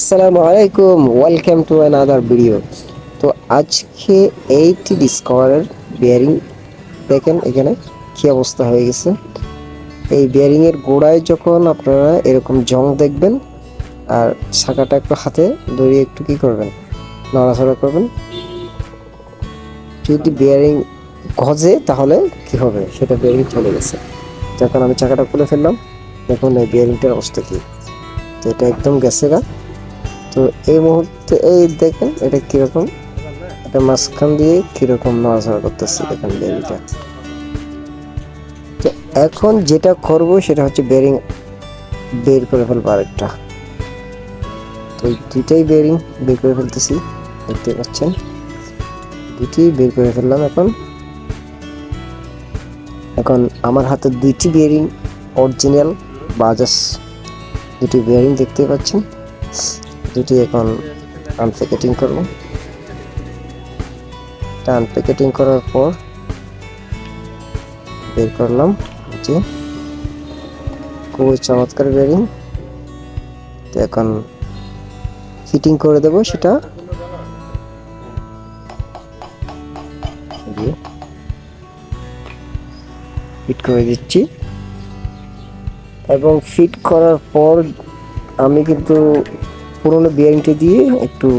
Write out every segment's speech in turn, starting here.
আসসালামু আলাইকুম, welcome to another video. তো আজকে এইটি ডিসকভারের বিয়ারিং দেখেন এখানে কি অবস্থা হয়ে গেছে। এই বিয়ারিং এর গোড়ায় যখন আপনারা এরকম জং দেখবেন আর চাকাটা একটু হাতে ধরে একটু কি করবেন, নড়াচড়া করবেন। যদি বিয়ারিং গজে তাহলে কি হবে, সেটা বিয়ারিং চলে গেছে। যখন আমি চাকাটা খুলে ফেললাম, দেখুন এই বিয়ারিংটার অবস্থা কি। তো এটা একদম গেছে গা। তো এই মুহূর্তে এই দেখেন এটা কিরকম, এটা মাঝখান দিয়ে কিরকম নড়াচড়া করতেছে দেখেন বেরিংটা। তো এখন যেটা করব সেটা হচ্ছে বেরিং বের করে ফেলবো আরেকটা। তো দুইটাই বেরিং বের করে ফেলতেছি, দেখতে পাচ্ছেন দুটি বের করে ফেললাম। এখন এখন আমার হাতে দুইটি বেরিং অরিজিনাল বাজাজ দুটি বেরিং দেখতে পাচ্ছেন, দুটি এখন আনপ্যাকেটিং করবো। আনপ্যাকেটিং করার পর বের করলাম, যে খুবই চমৎকার বেরিং। তো এখন ফিটিং করে দেব, সেটা ফিট করে দিচ্ছি। এবং ফিট করার পর আমি কিন্তু পুরোনো বিয়ারিংটি দিয়ে একটু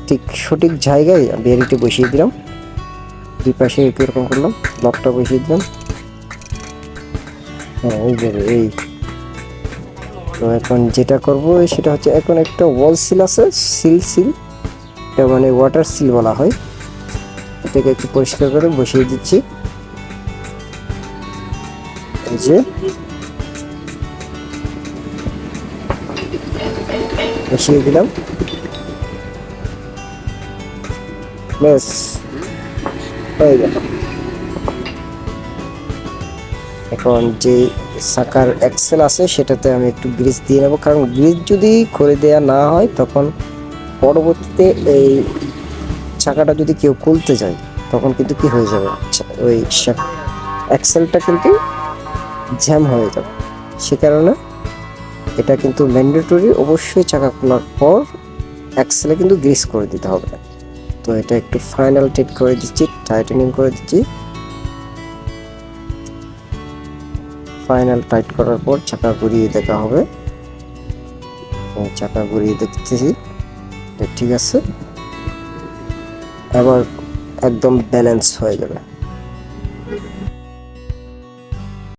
ঠিক সঠিক জায়গায় বিয়ারিংটি বসিয়ে দিলাম। দুই পাশে এরকম করলাম, লকটা বসিয়ে দিলাম। হ্যাঁ, এই যাবে এই। তো এখন যেটা করব সেটা হচ্ছে, এখন একটা ওয়াল সিল আছে, সিল এটা মানে ওয়াটার সিল বলা হয়। এটাকে একটু পরিষ্কার করে বসিয়ে দিচ্ছি। এই যে বসিয়ে দিলাম, ব্যাস হয়ে গেল। এখন যে চাকার এক্সেল আছে সেটাতে আমি একটু গ্রিজ দিয়ে নেবো, কারণ গ্রিজ যদি করে দেয়া না হয় তখন পরবর্তীতে এই চাকাটা যদি কেউ খুলতে যায় তখন কিন্তু কি হয়ে যাবে, ওই এক্সেলটা কিন্তু জ্যাম হয়ে যাবে। সে কারণে এটা কিন্তু ম্যান্ডেটরি, অবশ্যই চাকা খোলার পর এক্সেলে কিন্তু গ্রিজ করে দিতে হবে। তো এটা একটু ফাইনাল টাইট করে দিচ্ছি, টাইটেনিং করে দিচ্ছি। ফাইনাল টাইট করার পর চাকা ঘুরিয়ে দেখা হবে। চাকা ঘুরিয়ে দেখতেছি ঠিক আছে, এবার একদম ব্যালেন্স হয়ে যাবে।